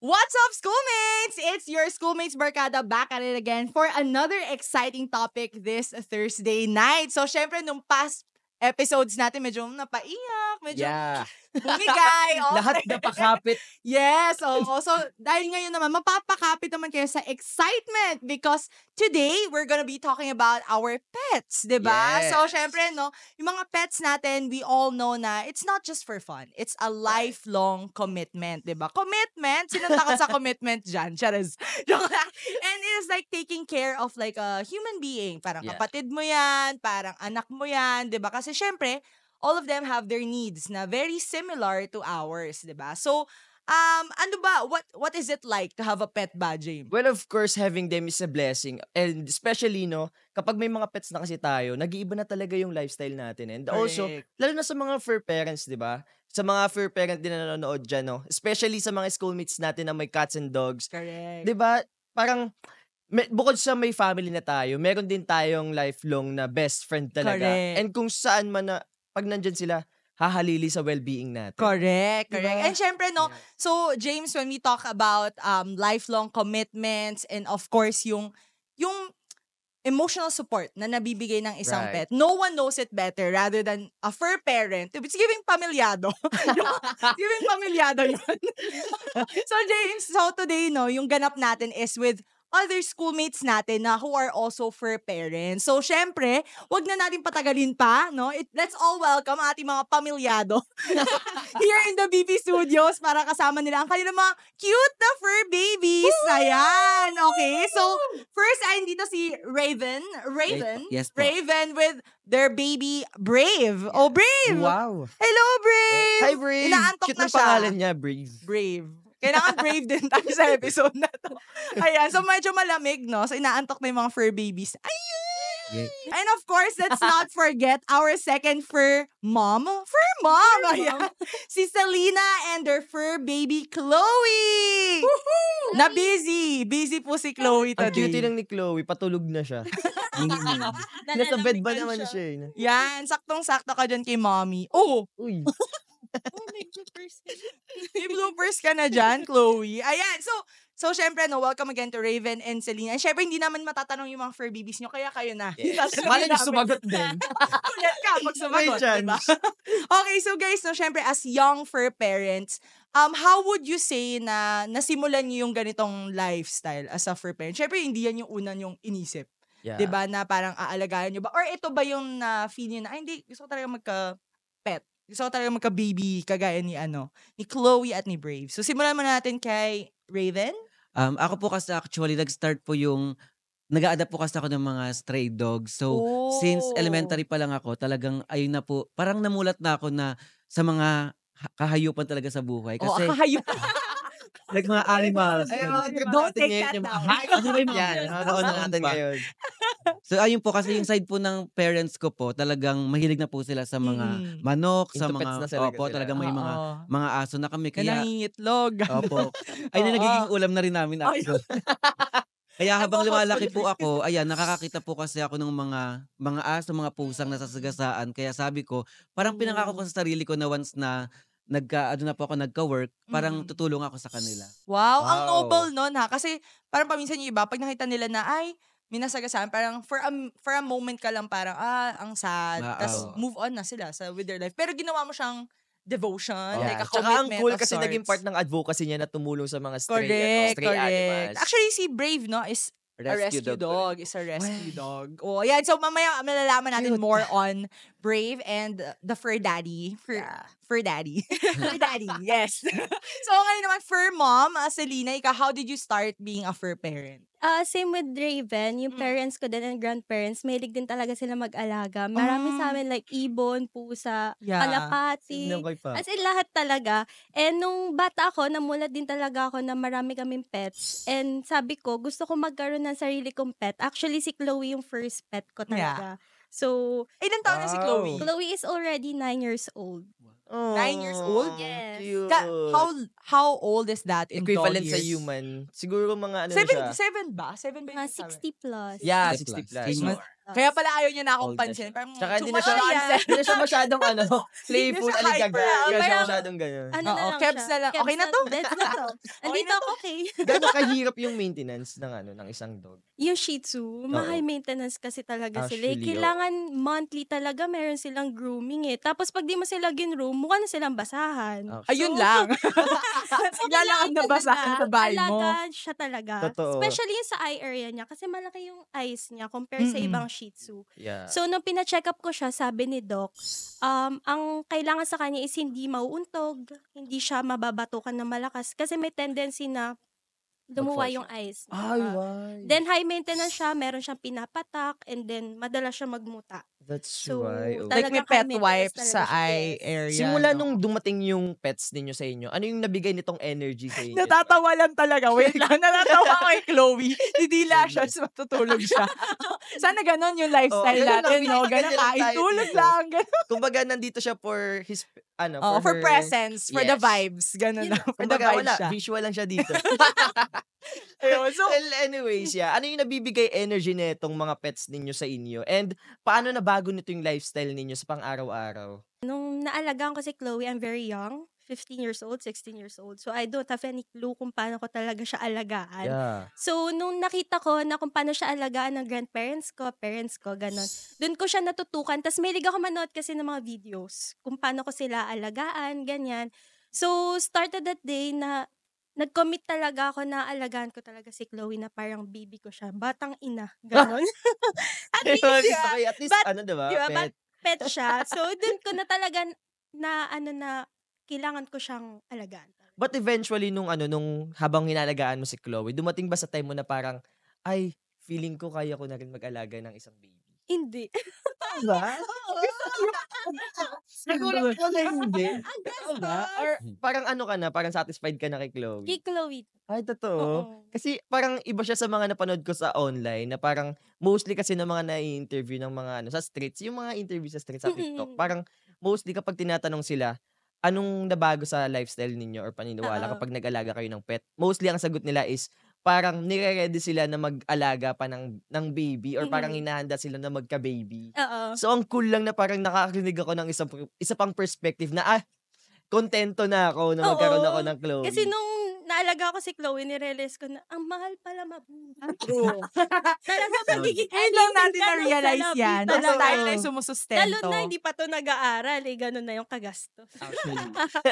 What's up, schoolmates? It's your schoolmates Barkada back at it again for another exciting topic this Thursday night. So, syempre, nung past episodes natin, medyo napaiyak, medyo bumigay. Lahat napakapit. Yes, oo. So, dahil ngayon naman, mapapakapit naman kayo sa excitement because today, we're gonna be talking about our pets, di ba? Yes. So, syempre, no, yung mga pets natin, we all know na it's not just for fun. It's a lifelong commitment, di ba? Commitment? Sinong takot sa commitment dyan? Charis. And it is like taking care of like a human being. Parang Yeah. kapatid mo yan, parang anak mo yan, di ba? Kasi syempre, all of them have their needs na very similar to ours, di ba? So, ano ba? What is it like to have a pet ba, James? Well, of course, having them is a blessing. And especially, no, kapag may mga pets na kasi tayo, nag-iiba na talaga yung lifestyle natin. And also, Correct. lalo na sa mga fur parents, di ba? Sa mga fur parent din na nanonood dyan, no? Especially sa mga schoolmates natin na may cats and dogs. Correct. Di ba? Parang, bukod sa may family na tayo, meron din tayong lifelong na best friend talaga. Correct. And kung saan man na, pag nandyan sila, hahalili sa well-being natin. Correct, Diba? correct. And syempre, no, Yeah. so James, when we talk about lifelong commitments and of course, yung emotional support na nabibigay ng isang Right. pet, no one knows it better rather than a fur parent. It's giving pamilyado. Giving pamilyado yun. So James, so today, no, yung ganap natin is with other schoolmates natin na who are also fur parents. So, syempre, wag na natin patagalin pa, no? Let's all welcome ating mga pamilyado here in the BP Studios para kasama nila ang kanilang mga cute na fur babies. Ayan, okay? So, first, ay dito si Raven. Yes po. Raven with their baby Brave. Oh, Brave! Wow. Hello, Brave! Hi, Brave! Inaantok Cute na ng siya. pangalan niya, Brave. Brave. Kailangan brave din tayo sa episode na to. Ayan, so medyo malamig, no? So inaantok na yung mga fur babies. Ayun! Yeah. And of course, let's not forget our second fur mom. Fur mom! Ayan. Si Selena and her fur baby, Chloe! Na busy. Busy po si Chloe Ang cute today. lang ni Chloe, patulog na siya. Nasa bed ba naman siya eh. Yan, saktong-sakto ka dyan kay mommy. Oh! Uy. May bloopers ka na dyan, Chloe. Ayan, so syempre, no, welcome again to Raven and Selena. And syempre, hindi naman matatanong yung mga fur babies nyo, kaya kayo na. Malay niyo sumagot din. Ulit ka pag sumagot, May chance. diba? Okay, so guys, no, syempre, as young fur parents, how would you say na nasimulan nyo yung ganitong lifestyle as a fur parent? Syempre, hindi yan yung una yung inisip. Yeah. Diba, na parang aalagaan nyo ba? Or ito ba yung feel nyo na, ay, hindi, gusto ko talaga magka-pet. Gusto ko talaga magka-baby, kagaya ni Chloe at ni Brave. So, simulan mo natin kay Raven. Ako po kasi actually nag-start po yung nag-a-adapt po kasi ako ng mga stray dogs. So, since elementary pa lang ako, talagang ayun na po, parang namulat na ako na sa mga kahayupan talaga sa buhay. Kasi, Kahayop. like mga animals. Ay, Don't take that down. Ano ba yung mga Yan, ano natin ngayon. So, ayun po, kasi yung side po ng parents ko po, talagang mahilig na po sila sa mga manok, sa Into pets na mga, talaga opo, sila. talagang may mga aso na kami. Kaya Kaya, nangingitlog. opo, ay na nagiging ulam na rin namin actually. Kaya habang lumalaki po ako, ayan, nakakakita po kasi ako ng mga aso, mga pusang nasasagasaan. Kaya sabi ko, parang pinangako ko sa sarili ko na once na nagka-work, parang tutulong ako sa kanila. Wow, ang Wow. noble nun ha. Kasi parang paminsan yung iba, pag nakita nila na, ay, may nasagasaan, parang for a moment ka lang parang, ang sad. Wow. Tapos move on na sila with their life. Pero ginawa mo siyang devotion, like a Tsaka ang commitment cool of kasi sorts. naging part ng advocacy niya na tumulong sa mga Correct. stray animals. Actually, si Brave, no, is a rescue dog. Is a rescue dog. Oh, yan. So, mamaya malalaman natin more on Brave and the fur daddy. Fur daddy. Fur daddy, yes. So, ngayon naman, fur mom, Selena, ikaw, how did you start being a fur parent? Same with Raven, yung parents ko din and grandparents, mahilig din talaga sila mag-alaga. Marami sa amin like ibon, pusa, Yeah. kalapati. As in lahat talaga. And nung bata ako, namulat din talaga ako na marami kaming pets. And sabi ko, gusto ko magkaroon ng sarili kong pet. Actually, si Chloe yung first pet ko talaga. So, Ilan taon na si Chloe? Chloe is already 9 years old. 9 years old? Yes. Cute. how old is that in Equivalent dog sa years? human. Siguro mga ano na Seven, siya. seven ba? Seven ba Mga yung sabi? 60 plus. Yeah, 60 60 plus. Senior. Kaya pala ayaw niya na akong Old na pansin. siya. Parang Tsaka too hindi na much siya, nonsense. hindi na siya masyadong playful, Hindi na siya aligaga. hyper. Hindi na siya Parang- masyadong gano'n. Ano Oo, na lang kebs siya. na lang. Okay na to? That's na to. Andito na ako, okay. Gano'n kahirap yung maintenance ng isang dog? Yung Shih Tzu, high maintenance kasi talaga sila. Actually, Kailangan monthly talaga meron silang grooming eh. Tapos pag di mo sila ginroom, mukha na silang basahan. Ayun lang. Naglalakad na basahan sa bahay mo. Alaga siya talaga. Totoo. Especially yung sa eye area niya kasi malaki yung eyes niya compare sa Mm-mm. ibang Shih Tzu. Yeah. So, nung pina-check up ko siya, sabi ni Doc, ang kailangan sa kanya is hindi mauuntog, hindi siya mababatukan ng malakas kasi may tendency na lumuwa Mag-fall yung eyes. Ay, niya. why? Then, high maintenance siya, meron siyang pinapatak, and then, madalas siya magmuta. That's So, why. Okay. Like may Talagang pet high maintenance wipes talaga sa siya, eye yes. area. Simula no? nung dumating yung pets ninyo sa inyo, ano yung nabigay nitong energy sa inyo? Natatawa lang talaga. Wait lang. Natatawa ko kay Chloe. Didila siya, so matutulog siya. Sana ganon yung lifestyle ganun lang. natin, no? Ganyan Ganon lang kain, tayo tulog dito. lang. Ganon. Kumbaga, nandito siya for his, For her- presence, for the Yes. vibes. Ganon Yun lang. For the Kumbaga, vibes wala. siya. Visual lang siya dito. Ayun, so, Well, anyways, yeah. Ano yung nabibigay energy nitong mga pets ninyo sa inyo? And paano nabago nito yung lifestyle ninyo sa pang-araw-araw? Nung naalagaan ko si Chloe, I'm very young. 15 years old, 16 years old. So, I don't have any clue kung paano ko talaga siya alagaan. Yeah. So, nung nakita ko na kung paano siya alagaan ng grandparents ko, parents ko, ganon, dun ko siya natutukan. Tapos, mahilig ako manood kasi ng mga videos kung paano ko sila alagaan, ganyan. So, started that day na nag-commit talaga ako na alagaan ko talaga si Chloe na parang baby ko siya. Batang ina. Ganon. At least, Ayun, diba? okay, at least, But, diba? diba? Pet. Pet siya. So, dun ko na talaga na kailangan ko siyang alagaan. But eventually, nung habang hinalagaan mo si Chloe, dumating ba sa time mo na parang, ay, feeling ko kaya ko na rin mag-alaga ng isang baby? Hindi. Diba? Siguro ko na hindi. Diba? Or parang ka na, parang satisfied ka na kay Chloe? Kay Chloe. Ay, totoo? Oo. Kasi parang iba siya sa mga napanood ko sa online na parang mostly kasi ng mga nai-interview ng mga sa streets, yung mga interview sa streets sa TikTok, parang mostly kapag tinatanong sila, anong nabago sa lifestyle ninyo or paniniwala Oo. kapag nag-alaga kayo ng pet? Mostly ang sagot nila is parang nire-ready sila na mag-alaga pa ng baby or parang hinahanda sila na magka-baby. Oo. So ang cool lang na parang nakakarinig ako ng isa pang perspective na kontento na ako na magkaroon Oo. ako ng Chloe. Kasi nung naalaga ko si Chloe, nirealize ko na, ang mahal pala mabuhay. true. Talaga magiging Ngayon lang natin ka ng na-realize yan. salapi Basta talaga. tayo na yung Lalo sumusustento. na hindi pa to nag-aaral, ganun na yung kagastos. Actually.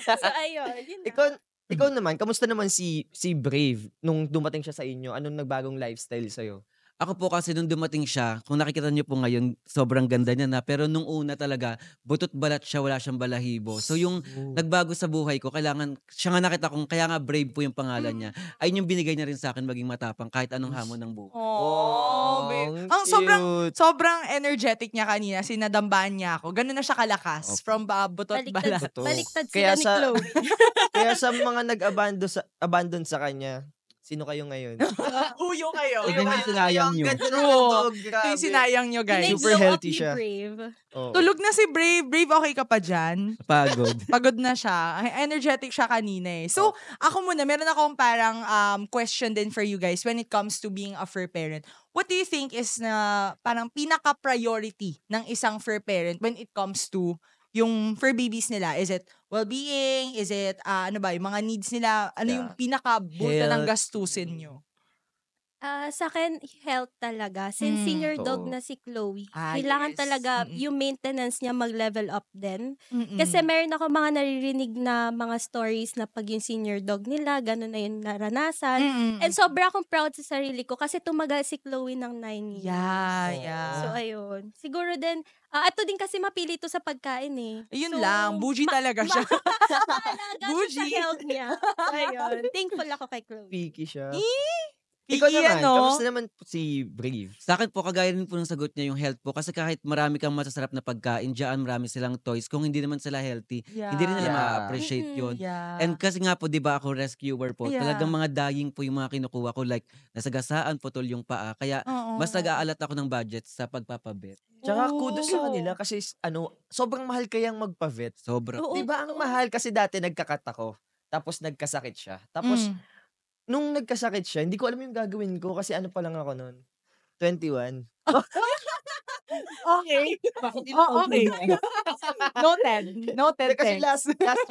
So, ayun. Yun na. Ikaw naman, kamusta naman si Brave nung dumating siya sa inyo? Anong nagbagong lifestyle sa'yo? Ako po kasi nung dumating siya, kung nakikita niyo po ngayon, sobrang ganda niya na. Pero nung una talaga, butot balat siya, wala siyang balahibo. So yung nagbago sa buhay ko, kailangan, siya nga nakita kong, kaya nga Brave po yung pangalan niya. Ayun yung binigay niya rin sa akin maging matapang kahit anong hamon ng buhay. Oh, babe. Ang sobrang energetic niya kanina. Sinadambaan niya ako. Ganun na siya kalakas. Opo. From butot balat. Totoo. Baliktad Kaya sila ni sa- Chloe. Kaya sa mga nag-abandon sa kanya, sino kayo ngayon? Huyo kayo. Tignan niyo yung sinayang niyo. Ganda ng True. dog, Ito grabe. yung sinayang nyo, guys. Super Nag-glow up healthy ni siya. Brave. Oo. Tulog na si Brave. Brave, okay ka pa dyan? Pagod. Pagod na siya. Energetic siya kanina eh. So, ako muna, meron akong parang question din for you guys when it comes to being a fur parent. What do you think is na parang pinaka-priority ng isang fur parent when it comes to yung fur babies nila? Is it well-being? Is it, yung mga needs nila? Ano yung Yeah. pinaka-bulto ng Health. gastusin nyo? Sa akin, health talaga. Since senior dog Oo. na si Chloe, Ah, kailangan yes. talaga yung maintenance niya mag-level up din. Mm-mm. Kasi meron ako mga naririnig na mga stories na pag yung senior dog nila, gano'n na yung naranasan. Mm-mm. And sobra akong proud sa sarili ko kasi tumagal si Chloe ng 9 years. Yeah. So, ayun. Siguro din, ato din kasi mapili to sa pagkain eh. Ayun So, lang, bougie talaga siya. Maalaga siya Bougie. sa health niya. Ayun. Thankful ako kay Chloe. Picky siya. Picky Ikaw naman, yan, no? kamusta naman si Brave? Sa akin po, kagaya rin po ng sagot niya yung health po. Kasi kahit marami kang masasarap na pagkain, dyan marami silang toys. Kung hindi naman sila healthy, hindi rin nila Yeah. ma-appreciate yun. Yeah. And kasi nga po, di ba ako rescuer po, Yeah. talagang mga dying po yung mga kinukuha ko. Like, nasagasaan, putol yung paa. Kaya Oo. mas nag-aalat ako ng budget sa pagpapabet. Tsaka kudos sa Oo. kanila kasi sobrang mahal kayang magpa-vet. Sobra. Oo. Di ba ang mahal? Kasi dati nagkakat ako. Tapos nagkasakit siya. Tapos Mm. nung nagkasakit siya, hindi ko alam yung gagawin ko kasi ano pa lang ako nun, 21. Okay. Okay. Noted. Noted, Hindi, kasi thanks. last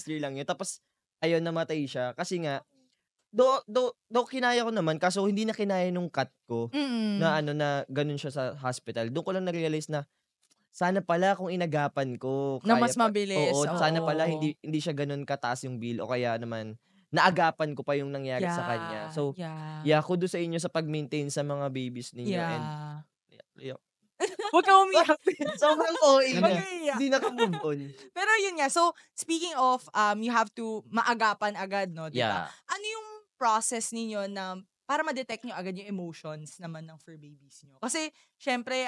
year lang yun. Tapos ayun, namatay siya kasi nga though kinaya ko naman kaso hindi na kinaya nung cut ko na Mm. na gano'n siya sa hospital. Do'n ko lang na-realize na sana pala kung inagapan ko Na kaya mas pa mabilis, oo, sana pala oo. hindi siya gano'n kataas yung bill o kaya naman naagapan ko pa yung nangyari sa kanya. Yeah, So, yeah, kudos sa inyo sa pag-maintain sa mga babies ninyo and yeah. yeah. Huwag kang umiyak. Sobrang OA Huwag na. kang iiyak. Hindi naka-move on. Pero yun nga, so speaking of, you have to maagapan agad, no, 'di ba? Yeah. Ano yung process ninyo na para ma-detect nyo agad yung emotions naman ng fur babies nyo? Kasi syempre,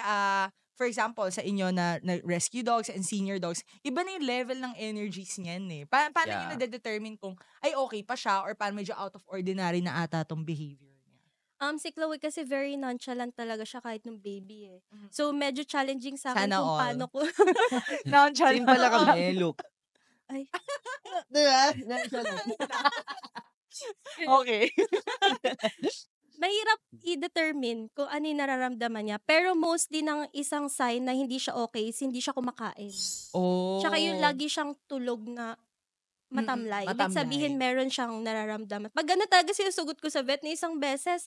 for example, sa inyo na rescue dogs and senior dogs, iba na yung level ng energies niyan eh. Paano nyo Yeah. na-determine kung ay okay pa siya or paano medyo out of ordinary na ata tong behavior niya? Si Chloe kasi very nonchalant talaga siya kahit nung baby eh. Mhm. So, medyo challenging sa akin Sana kung all. paano ko Nonchalant. Same pala kami, look. ay, Di ba? Nonchalant. Okay. mahirap i-determine kung ano yung nararamdaman niya. Pero mostly ng isang sign na hindi siya okay is hindi siya kumakain. Oh. Tsaka yung lagi siyang tulog na matamlay. Ibig sabihin, matamlay. meron siyang nararamdaman. Pag gano'n talaga sinusugot ko sa vet na isang beses,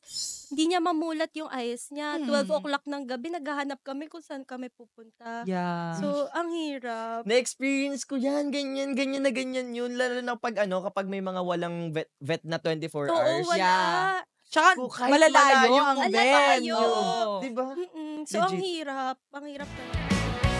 hindi niya mamulat yung eyes niya. 12 o'clock ng gabi, naghahanap kami kung saan kami pupunta. Yeah. So, ang hirap. Na-experience ko yan, ganyan na ganyan yun. Lalo na kapag may mga walang vet na 24 Oo, hours. wala. Yeah. Tsaka Kung kahit malalayo malayo, ang ang vet. layo. Oo. Di ba? So, ang Legit. hirap. Ang hirap talaga.